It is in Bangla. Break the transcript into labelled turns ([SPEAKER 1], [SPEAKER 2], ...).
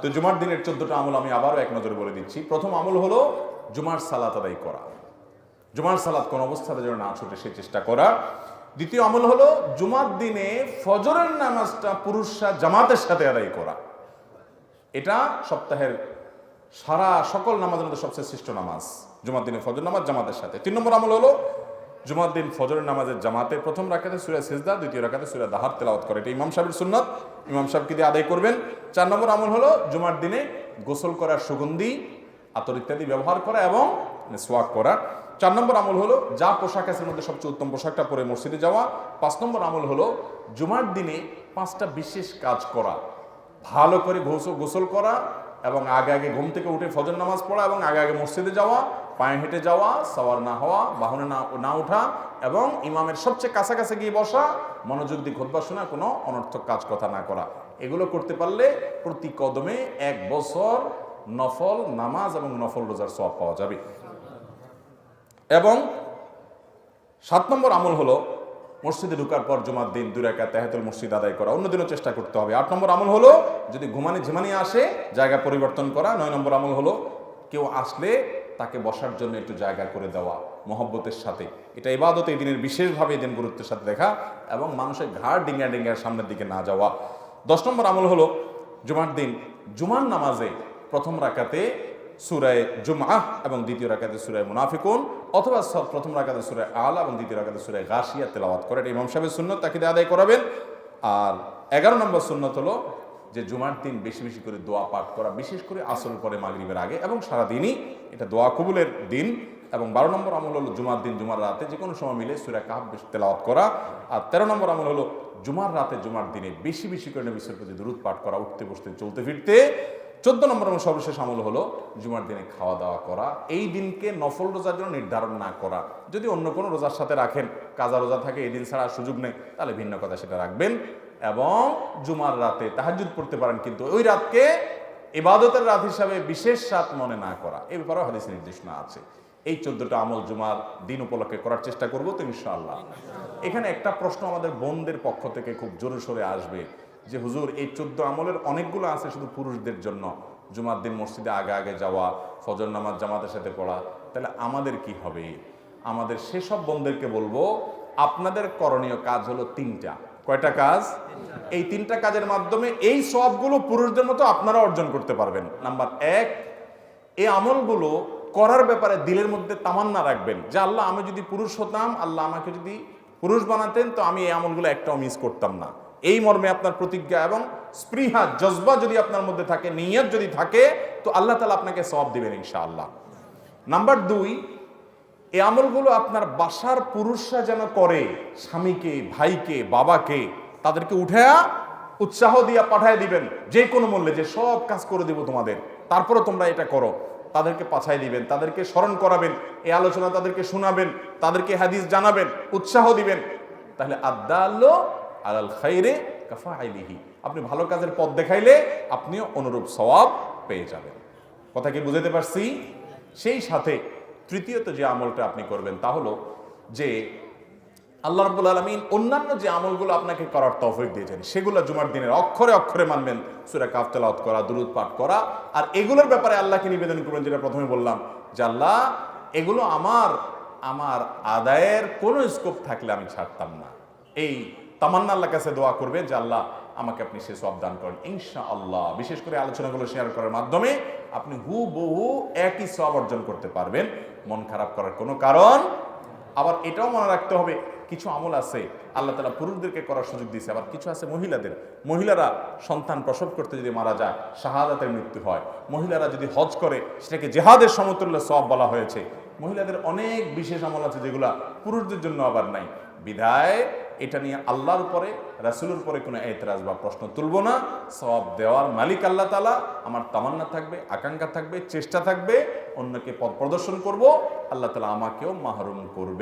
[SPEAKER 1] তো জুমার দিনের 14টা আমল আমি আবারও এক নজরে বলে দিচ্ছি। প্রথম আমল হলো জুমার সালাত আদায় করা। জুমার সালাত কোন অবস্থাতে যেন না ছুটে সে চেষ্টা করা। দ্বিতীয় আমল হলো জুমার দিনে ফজরের নামাজটা পুরুষরা জামাতের সাথে আদায় করা। এটা সপ্তাহের সকল নামাজের মধ্যে সবচেয়ে শ্রেষ্ঠ নামাজ জুমার দিনে ফজর নামাজ জামাতের সাথে। 3 নম্বর আমল হলো জুমার দিন ফজরের নামাজের জামাতে প্রথম রাকাতে সূরা সিজদা, দ্বিতীয় রাকাতে সূরা দাহার তেলাওয়াত করে। এটা ইমাম সাহেবের সুন্নাত, ইমাম সাহেবকে দিয়ে আদায় করবেন। 4 নম্বর আমল হলো জুমার দিনে গোসল করার সুগন্ধি আতর ইত্যাদি ব্যবহার করা এবং মিসওয়াক করা। 4 নম্বর আমল হলো যা পোশাক আছে মধ্যে সবচেয়ে উত্তম পোশাকটা পরে মসজিদে যাওয়া। 5 নম্বর আমল হলো জুমার দিনে 5টা বিশেষ কাজ করা, ভালো করে গোসল করা এবং আগে আগে ঘুম থেকে উঠে ফজর নামাজ পড়া এবং আগে আগে মসজিদে যাওয়া, পায়ে হেঁটে যাওয়া, সাওয়ার না হওয়া, বাহনে না ওঠা এবং ইমামের সবচেয়ে কাছাকাছি গিয়ে বসা, মনোযোগ দিয়ে খুতবা শোনা, কোনো অনর্থক কাজ কথা না করা। এগুলো করতে পারলে প্রতি কদমে 1 বছর নফল নামাজ এবং নফল রোজার সওয়াব পাওয়া যাবে। এবং 7 নম্বর আমল হলো মসজিদে ঢোকার পর জুমার দিন 2 রাকাত তাহিয়াতুল মসজিদ আদায় করা। অন্যদিনও চেষ্টা করতে হবে। 8 নম্বর আমল হলো যদি ঝিমানি আসে জায়গা পরিবর্তন করা। 9 নম্বর আমল হলো কেউ আসলে তাকে বসার জন্য একটু জায়গা করে দেওয়া মহব্বতের সাথে। এটা ইবাদত, এই দিনের বিশেষভাবে এই দিন গুরুত্বের সাথে দেখা এবং মানুষের ঘাড় ডিঙ্গার সামনের দিকে না যাওয়া। 10 নম্বর আমল হলো জুমার দিন জুমার নামাজে প্রথম রাকাতে সূরা জুমআহ এবং দ্বিতীয় রাকাতে সূরা মুনাফিকুন অথবা প্রথম রাকাতে সূরা আলা এবং দ্বিতীয় রাকাতে সূরা গাশিয়া তেলাওয়াত করে। এটা ইমাম সাহেবের সুন্নাত, তাকে দিয়ে আদায় করাবেন। আর 11 নম্বর সুন্নাত হলো যে জুমার দিন বেশি বেশি করে দোয়া পাঠ করা, বিশেষ করে আসর পরে মাগরিবের আগে এবং সারাদিনই এটা দোয়া কবুলের দিন। এবং 12 নম্বর আমল হলো জুমার দিন জুমার রাতে যে কোনো সময় মিলে সূরা কাহফ তেলাওয়াত করা। আর 13 নম্বর আমল হলো জুমার রাতে জুমার দিনে বেশি বেশি করে নবীর প্রতি দুরূদ পাঠ করা, উঠতে বসতে চলতে ফিরতে। 14 নম্বর এবং সর্বশেষ আমল হলো জুমার দিনে খাওয়া দাওয়া করা। এই দিনকে নফল রোজার জন্য নির্ধারণ না করা। যদি অন্য কোনো রোজার সাথে রাখেন, কাজা রোজা থাকে, এই দিন ছাড়া সুযোগ নেই, তাহলে ভিন্ন কথা, সেটা রাখবেন। এবং জুমার রাতে তাহাজ্জুদ পড়তে পারেন, কিন্তু ওই রাতকে ইবাদতের রাত হিসাবে বিশেষ রাত মনে না করা, এই ব্যাপারেও হাদিসে নির্দেশনা আছে। এই 14টা আমল জুমার দিন উপলক্ষে করার চেষ্টা করবো তো ইনশাআল্লাহ। এখানে একটা প্রশ্ন আমাদের বোনদের পক্ষ থেকে খুব জোরে সোরে আসবে যে হুজুর এই 14 আমলের অনেকগুলো আছে শুধু পুরুষদের জন্য, জুমার দিন মসজিদে আগে আগে যাওয়া, ফজর নামাজ জামাতের সাথে পড়া, তাহলে আমাদের কি হবে? আমাদের সেসব বোনদেরকে বলবো আপনাদের করণীয় কাজ হলো 3টা। কয়টা কাজ? এই 3টা কাজের মাধ্যমে এই সওয়াবগুলো পুরুষদের মতো আপনারা অর্জন করতে পারবেন। নাম্বার 1, এই আমলগুলো করার ব্যাপারে দিলের মধ্যে তামান্না রাখবেন যে আল্লাহ, আমি যদি পুরুষ হতাম, আল্লাহ আমাকে যদি পুরুষ বানাতেন, তো আমি এই আমলগুলো একটাও মিস করতাম না। এই মর্মে আপনার প্রতিজ্ঞা এবং স্পৃহা জজবা যদি আপনার মধ্যে থাকে, নিয়ত যদি থাকে, তো আল্লাহ তাআলা আপনাকে সওয়াব দিবেন ইনশাআল্লাহ। নাম্বার 2, এই আমলগুলো আপনার বাসার পুরুষরা যেন করে, স্বামীকে, ভাইকে, বাবাকে, তাদেরকে উৎসাহ দিয়া পাঠায় দিবেন যে কোনো মূল্যে, যে সব কাজ করে দিব তোমাদের, তারপরে তোমরা এটা করো। তাদেরকে পাঠায় দিবেন, তাদেরকে স্মরণ করাবেন, এই আলোচনা তাদেরকে শোনাবেন, তাদেরকে হাদিস জানাবেন, উৎসাহ দিবেন। তাহলে আদাল্লু আলাল খাইরে কাফাইলিহি, আপনি ভালো কাজের পথ দেখাইলে আপনিও অনুরূপ সওয়াব পেয়ে যাবেন। কথা কি বুঝাতে পারছি? সেই সাথে তৃতীয়ত যে আমলটা আপনি করবেন তা হলো যে আল্লাহ রাব্বুল আলামিন অন্যান্য যে আমলগুলো আপনাকে করার তৌফিক দিয়েছেন সেগুলো জুমার দিনের অক্ষরে অক্ষরে মানবেন। সূরা কাহফ তেলাওয়াত করা, দুরূদ পাঠ করা, আর এগুলোর ব্যাপারে আল্লাহকে নিবেদন করবেন, যেটা প্রথমে বললাম যে আল্লাহ, এগুলো আমার আদায়ের কোনো স্কোপ থাকলে আমি ছাড়তাম না। এই তামান্না আল্লাহর কাছে দোয়া করবেন যে আল্লাহ, আমাকে আপনি সে সওয়াব দান করেন ইনশাআল্লাহ। বিশেষ করে আলোচনাগুলো শেয়ার করার মাধ্যমে আপনি হুবহু একই সওয়াব অর্জন করতে পারবেন। মন খারাপ করার কোনো কারণ। আবার এটাও মনে রাখতে হবে, কিছু আমল আছে আল্লাহ তাআলা পুরুষদেরকে করার সুযোগ দিয়েছে, আবার কিছু আছে মহিলারা সন্তান প্রসব করতে যদি মারা যায়, শাহাদাতের মৃত্যু হয়, মহিলারা যদি হজ করে সেটাকে জিহাদের সমতুল্য সওয়াব বলা হয়েছে। মহিলাদের অনেক বিশেষ আমল আছে যেগুলা পুরুষদের জন্য আবার নাই। বিধায় এটা নিয়ে আল্লাহর উপরে, রাসূলের উপরে কোনো এতরাজ বা প্রশ্ন তুলবো না। সওয়াব দেওয়ার মালিক আল্লাহ তাআলা। আমার তামান্না থাকবে, আকাঙ্ক্ষা থাকবে, চেষ্টা থাকবে, অন্যকে পথ প্রদর্শন করব, আল্লাহ তাআলা আমাকেও মাহরুম করবে।